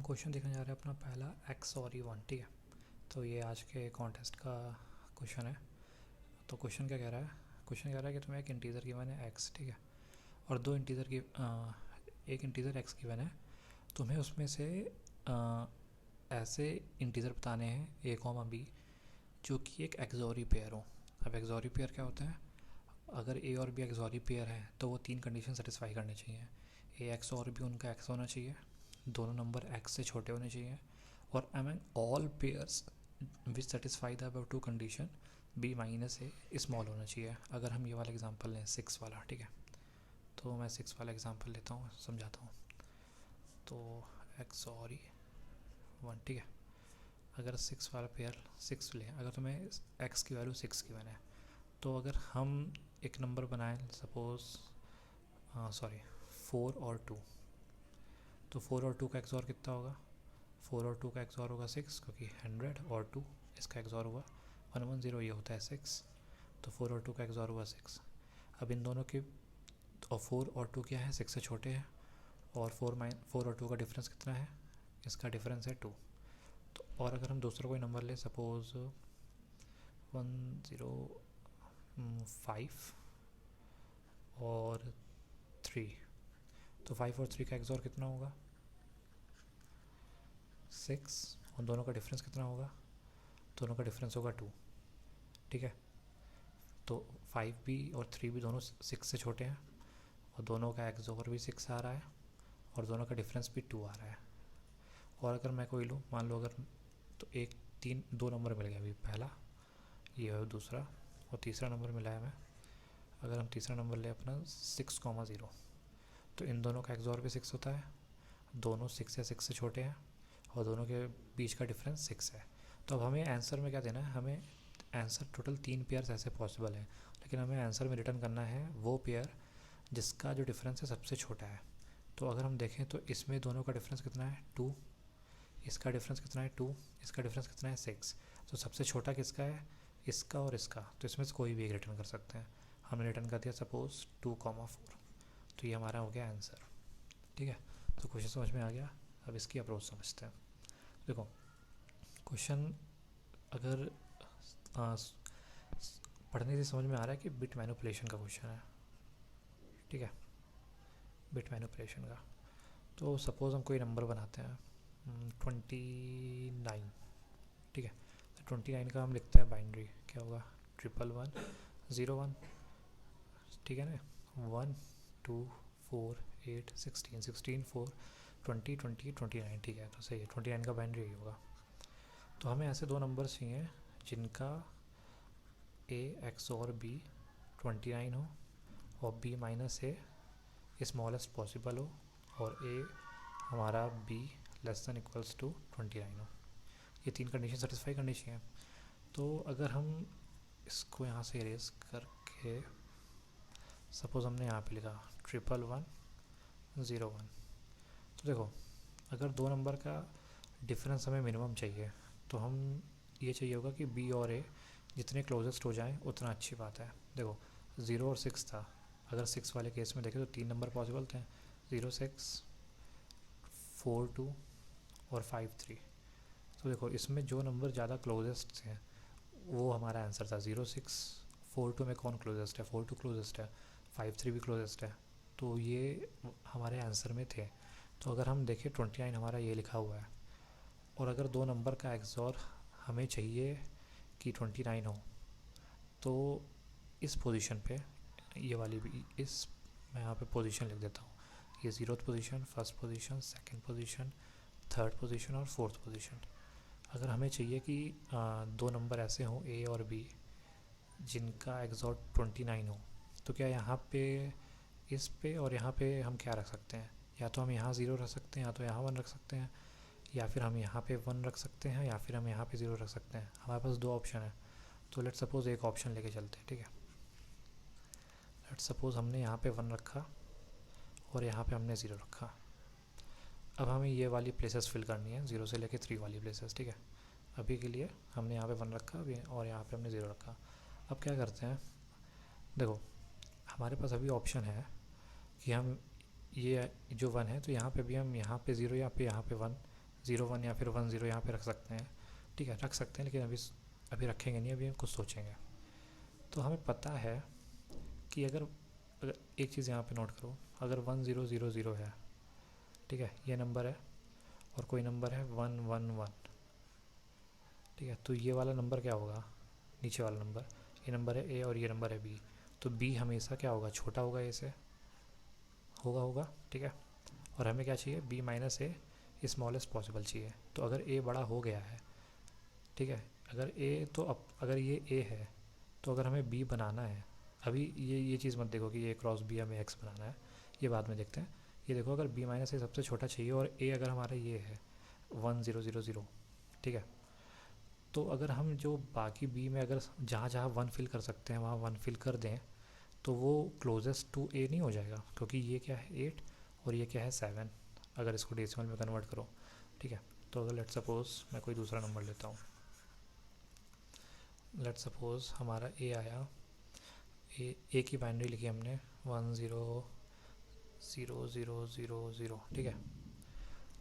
Question देखने जा रहे हैं अपना पहला एक्स और ई वन। ठीक है, तो ये आज के कॉन्टेस्ट का क्वेश्चन है। तो क्वेश्चन क्या कह रहा है? क्वेश्चन कह रहा है कि तुम्हें एक इंटीजर गिवन है एक्स, ठीक है, और दो इंटीजर की एक इंटीजर एक्स गिवन है। तुम्हें उसमें से ऐसे इंटीजर बताने हैं ए कॉमा बी जो कि एक एक्सोरी पेयर हो। अब एक्सोरी पेयर क्या होता है? अगर ए और बी एक्सोरी पेयर है तो वो तीन कंडीशन सेटिस्फाई करने चाहिए। ए एक्स और बी उनका एक्स होना चाहिए, दोनों नंबर एक्स से छोटे होने चाहिए, और among all pairs which satisfy the above two condition B minus A small होना चाहिए। अगर हम ये वाला एग्जांपल लें 6 वाला, ठीक है, तो मैं 6 वाला एग्जांपल लेता हूँ, समझाता हूँ। तो एक्स और ई वन, ठीक है, अगर 6 वाला पेयर 6 लें, अगर तुम्हें एक्स की वैल्यू 6 की है, तो अगर हम एक नंबर बनाएं सपोज 4 और 2, तो 4 और 2 का एक्सॉर कितना होगा? 4 और 2 का एक्सॉर होगा 6, क्योंकि 100 और 2 इसका एक्सॉर हुआ 110, ये होता है 6। तो 4 और 2 का एक्सॉर हुआ 6। अब इन दोनों के और 4 और 2 क्या है? 6 से छोटे हैं, और 4 और 2 का डिफरेंस कितना है? इसका डिफरेंस है 2। तो और अगर हम दूसरा कोई नंबर लें सपोज 105 और 3, तो 5 और 3 का एक्सॉर कितना होगा? 6, और दोनों का डिफरेंस कितना होगा? दोनों का डिफरेंस होगा 2, ठीक है। तो 5 भी और 3 भी दोनों 6 से छोटे हैं, और दोनों का एक्सॉर भी 6 आ रहा है, और दोनों का डिफरेंस भी 2 आ रहा है। और अगर मैं कोई लूँ, मान लो अगर, तो दो नंबर मिल गया अभी, पहला ये है, दूसरा और तीसरा नंबर मिला है हमें। अगर हम तीसरा नंबर ले अपना 6,0, तो इन दोनों का एक्सॉर भी 6 होता है, दोनों 6 या 6 से छोटे हैं, और दोनों के बीच का डिफरेंस 6 है। तो अब हमें आंसर में क्या देना है? हमें आंसर टोटल 3 पेयर्स ऐसे पॉसिबल हैं, लेकिन हमें आंसर में रिटर्न करना है वो पेयर जिसका जो डिफरेंस है सबसे छोटा है। तो अगर हम देखें तो इसमें दोनों का डिफरेंस कितना है? 2। इसका डिफरेंस कितना है? 2। इसका डिफरेंस कितना है? 6। तो सबसे छोटा किसका है? इसका और इसका। तो इसमें से कोई भी एक रिटर्न कर सकते हैं। हमने रिटर्न कर दिया सपोज 2,4, तो ये हमारा हो गया आंसर। ठीक है, तो क्वेश्चन समझ में आ गया। अब इसकी अप्रोच समझते हैं। देखो, क्वेश्चन अगर पढ़ने से समझ में आ रहा है कि बिट मैनिपुलेशन का क्वेश्चन है, ठीक है, बिट मैनिपुलेशन का। तो सपोज़ हम कोई नंबर बनाते हैं 29, ठीक है, तो 29 का हम लिखते हैं बाइनरी, क्या होगा? 11101, ठीक है ना, 1 2 4 8 16 16 4 20 20 29, ठीक है, तो सही है, 29 का बाइनरी यही होगा। तो हमें ऐसे दो नंबर चाहिए जिनका ए एक्स और बी 29 हो, और B minus A smallest possible हो, और ए हमारा B less than equals to 29 हो। ये तीन कंडीशन सेटिस्फाई करनी चाहिए। तो अगर हम इसको यहाँ से इरेज करके सपोज हमने यहाँ पे लिखा 11101, तो देखो, अगर दो नंबर का डिफरेंस हमें मिनिमम चाहिए, तो हम ये चाहिए होगा कि बी और ए जितने क्लोजेस्ट हो जाएं उतना अच्छी बात है। देखो 0 और 6 था, अगर 6 वाले केस में देखें तो 3 नंबर पॉसिबल थे, 0 6 4 2 और 5 3। तो देखो, इसमें जो नंबर ज़्यादा क्लोजेस्ट थे वो हमारा आंसर था। 0 6 4 2 में कौन क्लोजेस्ट है? 4 2 क्लोजेस्ट है, 5 3 भी क्लोजेस्ट है, तो ये हमारे आंसर में थे। तो अगर हम देखें 29 हमारा ये लिखा हुआ है, और अगर दो नंबर का एक्सॉर हमें चाहिए कि 29 हो, तो इस पोजीशन पे ये वाली भी, इस मैं यहाँ पे पोजीशन लिख देता हूँ, ये 0th position, first position, second position, third position और फोर्थ पोजीशन। अगर हमें चाहिए कि दो नंबर ऐसे हों ए और बी जिनका एक्सॉर 29 हो, तो क्या यहाँ पे, इस पे और यहाँ पे हम क्या रख सकते हैं? या तो हम यहाँ 0 रख सकते हैं, या तो यहाँ 1 रख सकते हैं, या फिर हम यहाँ पे 1 रख सकते हैं, या फिर हम यहाँ पे 0 रख सकते हैं। हमारे पास दो ऑप्शन है, तो लेट सपोज एक ऑप्शन लेके चलते हैं, ठीक है। लेट सपोज हमने यहाँ पे 1 रखा और यहाँ पे हमने 0 रखा। अब हमें ये वाली प्लेसेस फिल करनी है, 0 से लेके 3 वाली प्लेसेस, ठीक है। अभी के लिए हमने यहाँ पे 1 रखा और यहाँ पे हमने 0 रखा। अब क्या करते हैं, देखो हमारे पास अभी ऑप्शन है कि हम ये जो 1 है, तो यहाँ पे भी हम यहाँ पे 0 या पे यहाँ पे 1 0 1 या फिर 1 0 यहाँ पे रख सकते हैं, ठीक है, रख सकते हैं, लेकिन अभी रखेंगे नहीं, अभी हम कुछ सोचेंगे। तो हमें पता है कि अगर एक चीज़ यहाँ पे नोट करो, अगर 1 0 0 0 है, ठीक है, ये नंबर है, और कोई नंबर है 1 1 1, ठीक है, तो ये वाला नंबर क्या होगा, नीचे वाला नंबर, ये नंबर है ए और ये नंबर है बी, तो बी हमेशा क्या होगा, छोटा होगा ए से, होगा, ठीक है। और हमें क्या चाहिए, B minus A smallest possible चाहिए। तो अगर ए बड़ा हो गया है, ठीक है, अगर ए तो अब अगर ये ए है, तो अगर हमें बी बनाना है, अभी ये चीज़ मत देखो कि ये क्रॉस बी हमें एक्स बनाना है, ये बाद में देखते हैं। ये देखो, अगर बी माइनस ए सबसे छोटा चाहिए और ए अगर हमारा ये है 1 0 0 0, ठीक है, तो अगर हम जो बाकी बी में अगर जहाँ जहाँ 1 फिल कर सकते हैं वहाँ 1 फिल कर दें, तो वो क्लोजेस्ट टू ए नहीं हो जाएगा, क्योंकि ये क्या है 8 और ये क्या है 7, अगर इसको डेसिमल में कन्वर्ट करो, ठीक है। तो अगर लेट सपोज मैं कोई दूसरा नंबर लेता हूँ, लेट सपोज हमारा ए आया, ए की बाइनरी लिखी हमने 1 0 0 0 0 0, ठीक है।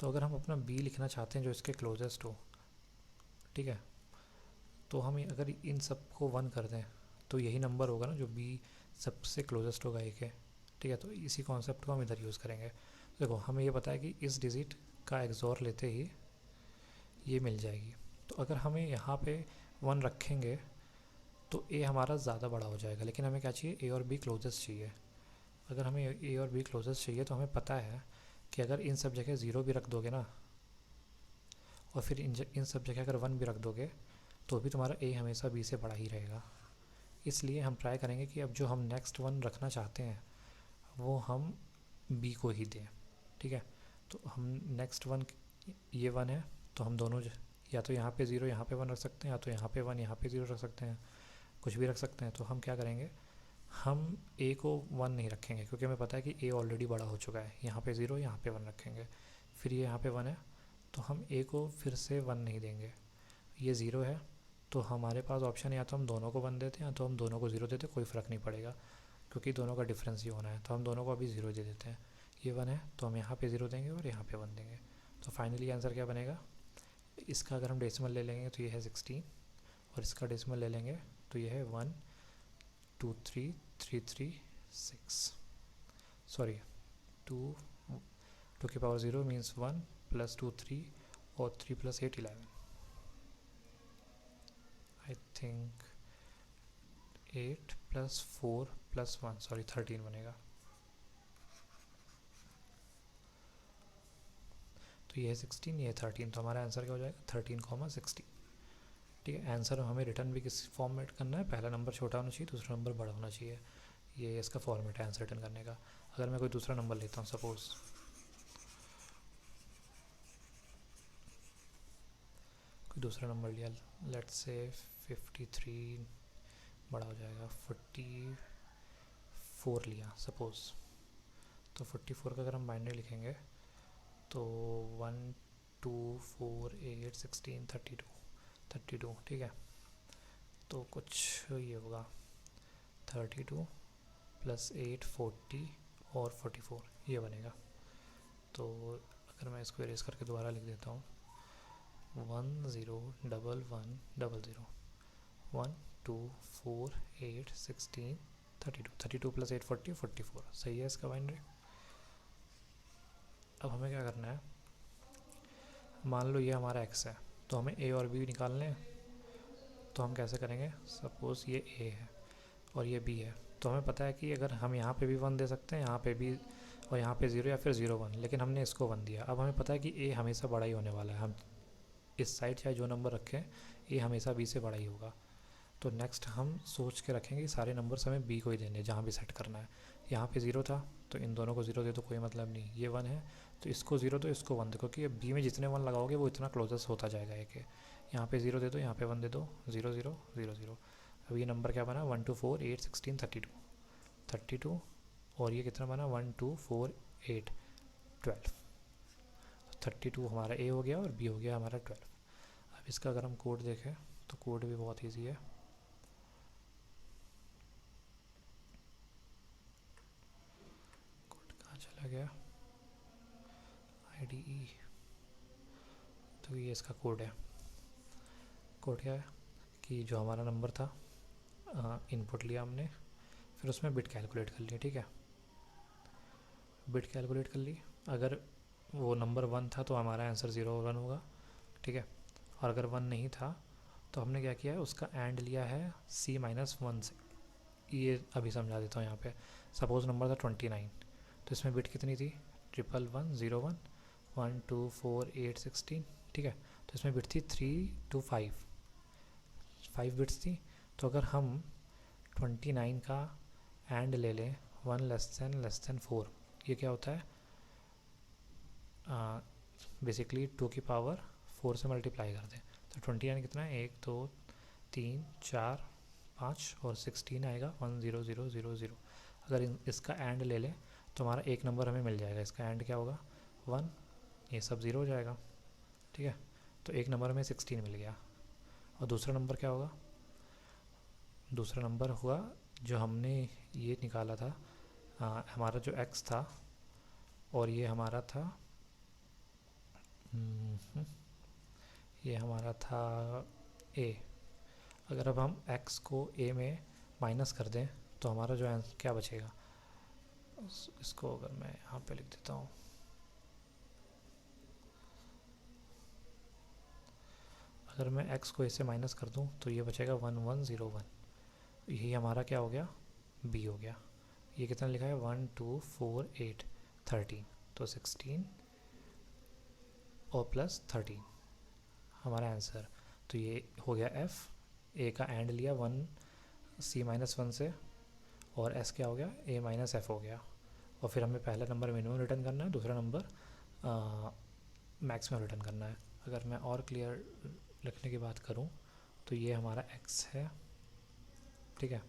तो अगर हम अपना बी लिखना चाहते हैं जो इसके क्लोजेस्ट हो, ठीक है, तो हम अगर इन सब को 1 कर दें तो यही नंबर होगा ना जो बी सबसे क्लोजेस्ट होगा ए के, ठीक है। तो इसी कॉन्सेप्ट को हम इधर यूज़ करेंगे। देखो, हमें ये पता है कि इस डिजिट का एक्सोर लेते ही ये मिल जाएगी, तो अगर हमें यहाँ पे 1 रखेंगे तो ए हमारा ज़्यादा बड़ा हो जाएगा, लेकिन हमें क्या चाहिए, ए और बी क्लोजेस्ट चाहिए। अगर हमें ए और बी क्लोजेस्ट चाहिए तो हमें पता है कि अगर इन सब जगह 0 भी रख दोगे ना, और फिर इन सब जगह अगर 1 भी रख दोगे, तो भी तुम्हारा ए हमेशा बी से बड़ा ही रहेगा। इसलिए हम ट्राई करेंगे कि अब जो हम नेक्स्ट 1 रखना चाहते हैं वो हम बी को ही दें, ठीक है। तो हम नेक्स्ट 1, ये 1 है, तो हम दोनों या तो यहाँ पे 0 यहाँ पे 1 रख सकते हैं, या तो यहाँ पे 1 यहाँ पे 0 रख सकते हैं, कुछ भी रख सकते हैं। तो हम क्या करेंगे, हम ए को 1 नहीं रखेंगे, क्योंकि हमें पता है कि ए ऑलरेडी बड़ा हो चुका है। यहाँ पे 0 यहाँ पे 1 रखेंगे, फिर ये यहाँ पे 1 है, तो हम ए को फिर से 1 नहीं देंगे। ये 0 है, तो हमारे पास ऑप्शन या तो हम दोनों को 1 देते हैं या तो हम दोनों को 0 देते हैं, कोई फ़र्क नहीं पड़ेगा, क्योंकि दोनों का डिफरेंस ही होना है। तो हम दोनों को अभी 0 दे देते हैं। ये 1 है तो हम यहाँ पे 0 देंगे और यहाँ पे 1 देंगे। तो फाइनली आंसर क्या बनेगा, इसका अगर हम डेसिमल ले लेंगे तो ये है 16, और इसका डेसिमल ले लेंगे तो ये है 1 2 3 3 3 6, सॉरी 2 की पावर 0 मीन्स 1 + 2 3 और 3 + 8 11, आई थिंक 8 + 4 + 1, सॉरी 13 बनेगा। तो ये है 16, ये है 13, तो हमारा आंसर क्या हो जाएगा 13,16, ठीक है। आंसर हमें रिटर्न भी किस फॉर्मेट करना है, पहला नंबर छोटा होना चाहिए, दूसरा नंबर बड़ा होना चाहिए, ये इसका फॉर्मेट है आंसर रिटर्न करने का। अगर मैं कोई दूसरा नंबर लेता हूँ, सपोज़ कोई दूसरा नंबर लिया, लेट्स से 53, बड़ा हो जाएगा 44 लिया सपोज़, तो 44 का अगर हम बाइनरी लिखेंगे तो 1 2 4 8 16 32, ठीक है। तो कुछ ये होगा 32 + 8 40 और 44, ये बनेगा। तो अगर मैं इसको इरेज करके दोबारा लिख देता हूँ, 1 0 1 1 0 0 1 2 4 8 16 32 + 8 40 44, सही है इसका बाइनरी। अब हमें क्या करना है, मान लो ये हमारा x है, तो हमें a और b निकालने हैं। तो हम कैसे करेंगे, सपोज़ ये a है और ये b है, तो हमें पता है कि अगर हम यहाँ पे भी 1 दे सकते हैं, यहाँ पे भी, और यहाँ पे 0 या फिर 0 1, लेकिन हमने इसको 1 दिया। अब हमें पता है कि a हमेशा बड़ा ही होने वाला है, हम इस साइड चाहे जो नंबर रखें a हमेशा b से बड़ा ही होगा। तो नेक्स्ट हम सोच के रखेंगे सारे नंबर्स हमें b को ही देने, जहाँ भी सेट करना है। यहाँ पे 0 था तो इन दोनों को 0 दे दो, कोई मतलब नहीं। ये 1 है तो इसको 0 दो, इसको 1 दो, क्योंकि b में जितने 1 लगाओगे वो इतना क्लोजेस्ट होता जाएगा ए के। यहाँ पे 0 दे दो, यहाँ पे 1 दे दो, 0 0 0 0। अब ये नंबर क्या बना, 1 2 4 8 16 32, और ये कितना बना 1 2 4 8 12। 32 हमारा ए हो गया और बी हो गया हमारा 12। अब इसका अगर हम कोड देखें तो कोड भी बहुत ईजी है। कोड कहाँ चला गया, IDE, तो ये इसका कोड है। कोड क्या है कि जो हमारा नंबर था, इनपुट लिया हमने, फिर उसमें बिट कैलकुलेट कर लिया। ठीक है, बिट कैलकुलेट कर ली। अगर वो नंबर 1 था तो हमारा आंसर 0 और 1 होगा। ठीक है, और अगर 1 नहीं था तो हमने क्या किया है, उसका एंड लिया है C-1 से। ये अभी समझा देता हूँ। यहाँ पे सपोज नंबर था 29, तो इसमें बिट कितनी थी, 11101 1 2 4 8 16। ठीक है, तो इसमें बिट थी 3 to 5 बिट्स थी। तो अगर हम 29 का एंड ले लें 1 << 4, ये क्या होता है, बेसिकली 2 की पावर 4 से मल्टीप्लाई कर दें तो 29 कितना है, 1 2 3 4 5 और 16 आएगा 10000। अगर इसका एंड ले लें तो हमारा एक नंबर हमें मिल जाएगा। इसका एंड क्या होगा, 1, ये सब 0 हो जाएगा। ठीक है, तो एक नंबर हमें 16 मिल गया। और दूसरा नंबर क्या होगा, दूसरा नंबर हुआ जो हमने ये निकाला था, हमारा जो x था और ये हमारा था, ये हमारा था a। अगर अब हम x को a में माइनस कर दें तो हमारा जो आंसर क्या बचेगा, इसको अगर मैं यहाँ पे लिख देता हूँ, अगर मैं x को a से माइनस कर दूँ तो ये बचेगा 1101। यही हमारा क्या हो गया, b हो गया। ये कितना लिखा है, 1 2 4 8 13, तो 16 और प्लस 13 हमारा आंसर। तो ये हो गया f, a का एंड लिया 1 C-1 से, और s क्या हो गया, a - f हो गया। और फिर हमें पहला नंबर मिनिमम रिटर्न करना है, दूसरा नंबर मैक्सिमम रिटर्न करना है। अगर मैं और क्लियर लिखने की बात करूं तो ये हमारा x है। ठीक है,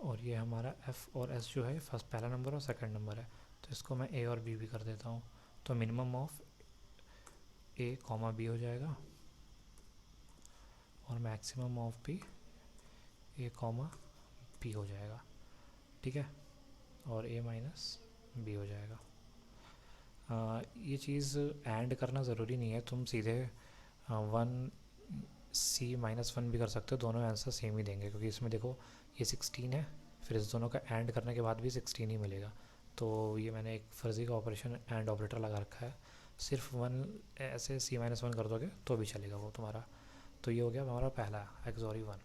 और ये हमारा f और s जो है फर्स्ट पहला नंबर और सेकंड नंबर है, तो इसको मैं a और b भी कर देता हूँ। तो मिनिमम ऑफ a, b हो जाएगा और maximum of b a, b हो जाएगा। ठीक है, और a - b हो जाएगा। ये चीज़ एंड करना ज़रूरी नहीं है, तुम सीधे 1 C-1 भी कर सकते हो, दोनों आंसर सेम ही देंगे। क्योंकि इसमें देखो ये 16 है, फिर इस दोनों का एंड करने के बाद भी 16 ही मिलेगा। तो ये मैंने एक फर्जी का ऑपरेशन एंड ऑपरेटर लगा रखा है। सिर्फ 1 ऐसे C-1 कर दोगे तो भी चलेगा वो तुम्हारा। तो ये हो गया हमारा पहला XOR 1।